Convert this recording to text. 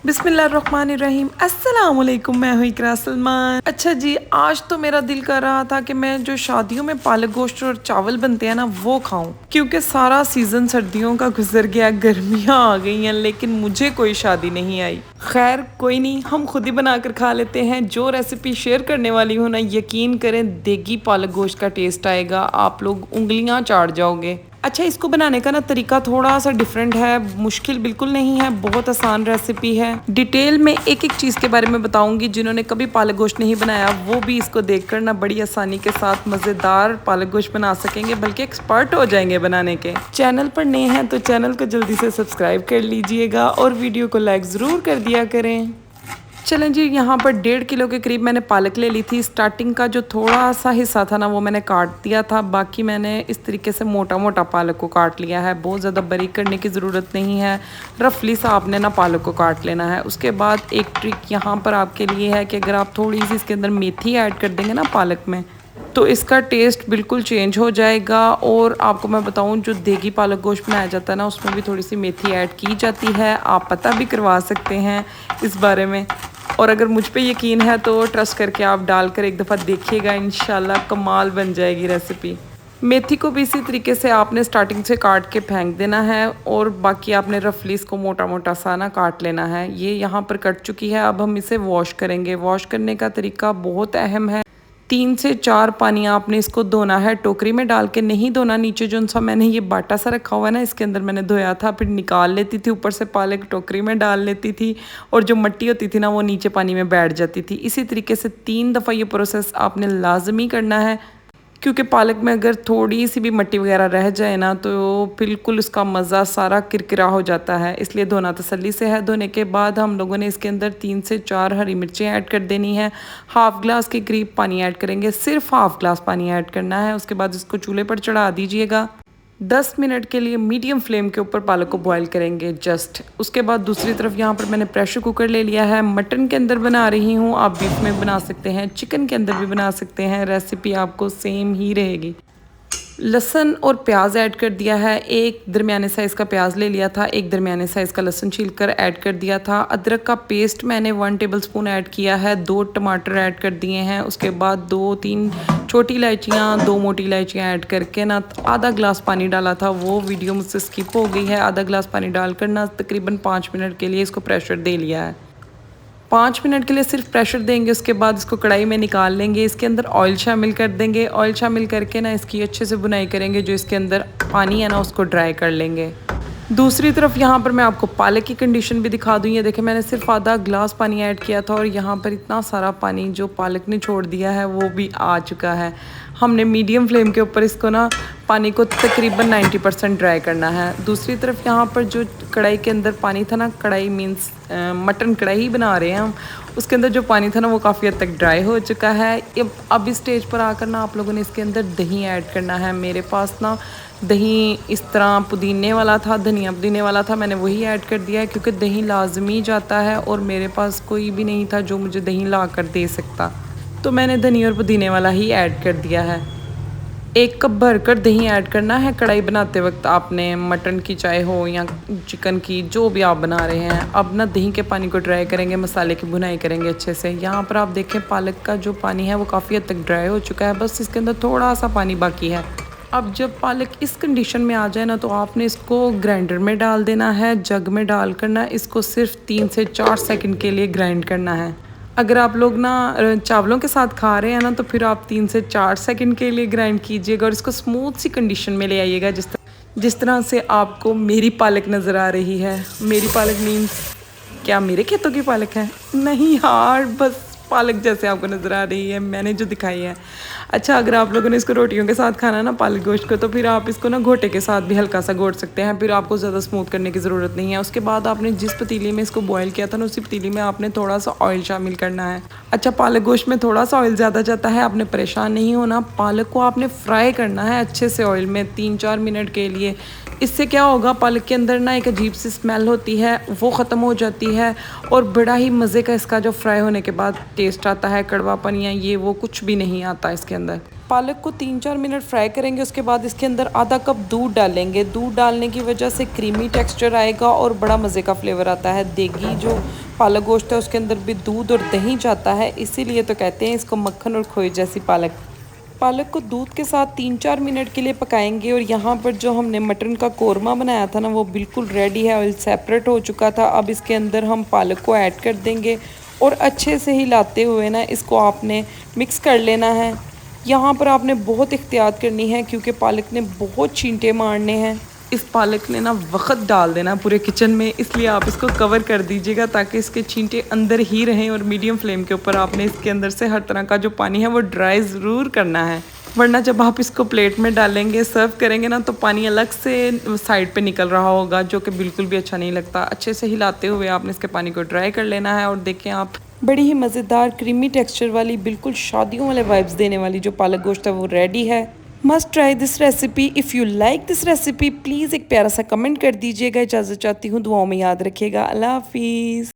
बिस्मिल्लाहिर्रहमानिर्रहीम। अस्सलाम वालेकुम, मैं हुई इकरा सलमान। अच्छा जी, आज तो मेरा दिल कर रहा था कि मैं जो शादियों में पालक गोश्त और चावल बनते हैं ना वो खाऊं, क्योंकि सारा सीज़न सर्दियों का गुजर गया, गर्मियां आ गई हैं, लेकिन मुझे कोई शादी नहीं आई। खैर कोई नहीं, हम खुद ही बना कर खा लेते हैं। जो रेसिपी शेयर करने वाली हूँ ना, यकीन करें देगी पालक गोश्त का टेस्ट आएगा, आप लोग उंगलियां चाट जाओगे। अच्छा, इसको बनाने का ना तरीका थोड़ा सा डिफरेंट है, मुश्किल बिल्कुल नहीं है, बहुत आसान रेसिपी है। डिटेल में एक एक चीज़ के बारे में बताऊंगी। जिन्होंने कभी पालक गोश्त नहीं बनाया वो भी इसको देखकर ना बड़ी आसानी के साथ मज़ेदार पालक गोश्त बना सकेंगे, बल्कि एक्सपर्ट हो जाएंगे बनाने के। चैनल पर नए हैं तो चैनल को जल्दी से सब्सक्राइब कर लीजिएगा और वीडियो को लाइक ज़रूर कर दिया करें। चलें जी, यहाँ पर 1.5 किलो के करीब मैंने पालक ले ली थी। स्टार्टिंग का जो थोड़ा सा हिस्सा था ना वो मैंने काट दिया था, बाकी मैंने इस तरीके से मोटा मोटा पालक को काट लिया है। बहुत ज़्यादा बारीक करने की ज़रूरत नहीं है, रफली सा आपने ना पालक को काट लेना है। उसके बाद एक ट्रिक यहाँ पर आपके लिए है कि अगर आप थोड़ी सी इसके अंदर मेथी ऐड कर देंगे ना पालक में, तो इसका टेस्ट बिल्कुल चेंज हो जाएगा। और आपको मैं बताऊं, जो देगी पालक गोश्त बनाया जाता है ना उसमें भी थोड़ी सी मेथी ऐड की जाती है। आप पता भी करवा सकते हैं इस बारे में, और अगर मुझ पे यकीन है तो ट्रस्ट करके आप डालकर एक दफ़ा देखिएगा, इंशाल्लाह कमाल बन जाएगी रेसिपी। मेथी को भी इसी तरीके से आपने स्टार्टिंग से काट के फेंक देना है, और बाकी आपने रफली इसको मोटा मोटा सा ना काट लेना है। ये यहाँ पर कट चुकी है, अब हम इसे वॉश करेंगे। वॉश करने का तरीका बहुत अहम है। 3 से 4 पानी आपने इसको धोना है, टोकरी में डाल के नहीं धोना। नीचे जो सा मैंने ये बाटा सा रखा हुआ है ना, इसके अंदर मैंने धोया था, फिर निकाल लेती थी, ऊपर से पालक टोकरी में डाल लेती थी, और जो मिट्टी होती थी ना वो नीचे पानी में बैठ जाती थी। इसी तरीके से 3 दफ़ा ये प्रोसेस आपने लाजमी करना है, क्योंकि पालक में अगर थोड़ी सी भी मिट्टी वगैरह रह जाए ना तो बिल्कुल उसका मज़ा सारा किरकिरा हो जाता है। इसलिए धोना तसल्ली से है। धोने के बाद हम लोगों ने इसके अंदर 3 से 4 हरी मिर्चें ऐड कर देनी है। हाफ़ ग्लास के करीब पानी ऐड करेंगे, सिर्फ हाफ़ ग्लास पानी ऐड करना है। उसके बाद इसको चूल्हे पर चढ़ा दीजिएगा। 10 मिनट के लिए मीडियम फ्लेम के ऊपर पालक को बॉईल करेंगे जस्ट। उसके बाद दूसरी तरफ यहाँ पर मैंने प्रेशर कुकर ले लिया है। मटन के अंदर बना रही हूँ, आप बीफ में बना सकते हैं, चिकन के अंदर भी बना सकते हैं, रेसिपी आपको सेम ही रहेगी। लहसुन और प्याज ऐड कर दिया है। एक दरमियाने साइज़ का प्याज ले लिया था, एक दरमियाने साइज़ का लहसुन छील कर ऐड कर दिया था। अदरक का पेस्ट मैंने 1 टेबलस्पून ऐड किया है। 2 टमाटर ऐड कर दिए हैं। उसके बाद 2-3 छोटी इलायचियाँ, 2 मोटी इलायचियाँ ऐड करके ना आधा ग्लास पानी डाला था, वो वीडियो मुझसे स्किप हो गई है। आधा ग्लास पानी डालकर ना तकरीबन 5 मिनट के लिए इसको प्रेशर दे लिया है। 5 मिनट के लिए सिर्फ प्रेशर देंगे। उसके बाद इसको कढ़ाई में निकाल लेंगे, इसके अंदर ऑयल शामिल कर देंगे। ऑयल शामिल करके ना इसकी अच्छे से बुनाई करेंगे, जो इसके अंदर पानी है ना उसको ड्राई कर लेंगे। दूसरी तरफ यहाँ पर मैं आपको पालक की कंडीशन भी दिखा दूँ। ये देखें, मैंने सिर्फ आधा ग्लास पानी ऐड किया था और यहाँ पर इतना सारा पानी जो पालक ने छोड़ दिया है वो भी आ चुका है। हमने मीडियम फ्लेम के ऊपर इसको ना पानी को तकरीबन 90% ड्राई करना है। दूसरी तरफ यहाँ पर जो कढ़ाई के अंदर पानी था ना, कढ़ाई मीन्स मटन कढ़ाई ही बना रहे हैं हम, उसके अंदर जो पानी था ना वो काफ़ी हद तक ड्राई हो चुका है। अब इस स्टेज पर आकर ना आप लोगों ने इसके अंदर दही ऐड करना है। मेरे पास ना दही इस तरह पुदीने वाला था, धनिया पुदीने वाला था, मैंने वही ऐड कर दिया है, क्योंकि दही लाजमी जाता है और मेरे पास कोई भी नहीं था जो मुझे दही ला कर दे सकता, तो मैंने धनिया और पुदीने वाला ही ऐड कर दिया है। 1 कप भरकर दही ऐड करना है। कढ़ाई बनाते वक्त आपने मटन की चाहे हो या चिकन की, जो भी आप बना रहे हैं। अब ना दही के पानी को ड्राई करेंगे, मसाले की भुनाई करेंगे अच्छे से। यहाँ पर आप देखें पालक का जो पानी है वो काफ़ी हद तक ड्राई हो चुका है, बस इसके अंदर थोड़ा सा पानी बाकी है। अब जब पालक इस कंडीशन में आ जाए ना तो आपने इसको ग्राइंडर में डाल देना है। जग में डाल कर ना इसको सिर्फ 3 से 4 सेकंड के लिए ग्राइंड करना है। अगर आप लोग ना चावलों के साथ खा रहे हैं ना तो फिर आप 3 से 4 सेकंड के लिए ग्राइंड कीजिएगा और इसको स्मूथ सी कंडीशन में ले आइएगा, जिस तरह से आपको मेरी पालक नज़र आ रही है। मेरी पालक मीन्स क्या मेरे खेतों की पालक है? नहीं यार, बस पालक जैसे आपको नज़र आ रही है मैंने जो दिखाई है। अच्छा, अगर आप लोगों ने इसको रोटियों के साथ खाना ना पालक गोश्त को, तो फिर आप इसको ना घोटे के साथ भी हल्का सा घोट सकते हैं, फिर आपको ज़्यादा स्मूथ करने की ज़रूरत नहीं है। उसके बाद आपने जिस पतीली में इसको बॉयल किया था ना उसी पतीली में आपने थोड़ा सा ऑयल शामिल करना है। अच्छा, पालक गोश्त में थोड़ा सा ऑयल ज़्यादा जाता है, आपने परेशान नहीं होना। पालक को आपने फ्राई करना है अच्छे से ऑयल में 3-4 मिनट के लिए। इससे क्या होगा, पालक के अंदर ना एक अजीब सी स्मेल होती है, वो ख़त्म हो जाती है और बड़ा ही मज़े का इसका जो फ्राई होने के बाद टेस्ट आता है। कड़वापन या ये वो कुछ भी नहीं आता इसके अंदर। पालक को 3-4 मिनट फ्राई करेंगे, उसके बाद इसके अंदर आधा कप दूध डालेंगे। दूध डालने की वजह से क्रीमी टेक्सचर आएगा और बड़ा मज़े का फ्लेवर आता है। देगी जो पालक गोश्त है उसके अंदर भी दूध और दही जाता है, इसीलिए तो कहते हैं इसको मक्खन और खोए जैसी पालक। पालक को दूध के साथ 3-4 मिनट के लिए पकाएंगे और यहाँ पर जो हमने मटन का कोरमा बनाया था ना, वो बिल्कुल रेडी है, ऑयल सेपरेट हो चुका था। अब इसके अंदर हम पालक को ऐड कर देंगे और अच्छे से हिलाते हुए ना इसको आपने मिक्स कर लेना है। यहाँ पर आपने बहुत एहतियात करनी है क्योंकि पालक ने बहुत छींटे मारने हैं। इस पालक ने ना वक्त डाल देना पूरे किचन में, इसलिए आप इसको कवर कर दीजिएगा ताकि इसके छींटे अंदर ही रहें। और मीडियम फ्लेम के ऊपर आपने इसके अंदर से हर तरह का जो पानी है वो ड्राई ज़रूर करना है, वरना जब आप इसको प्लेट में डालेंगे सर्व करेंगे ना तो पानी अलग से साइड पे निकल रहा होगा, जो कि बिल्कुल भी अच्छा नहीं लगता। अच्छे से हिलाते हुए आपने इसके पानी को ड्राई कर लेना है। और देखें आप, बड़ी ही मज़ेदार क्रीमी टेक्सचर वाली, बिल्कुल शादियों वाले वाइब्स देने वाली जो पालक गोश्त है वो रेडी है। Must try this recipe. If you like this recipe please एक प्यारा सा कमेंट कर दीजिएगा। इजाज़त चाहती हूँ, दुआओं में याद रखिएगा। अल्लाह हाफिज़।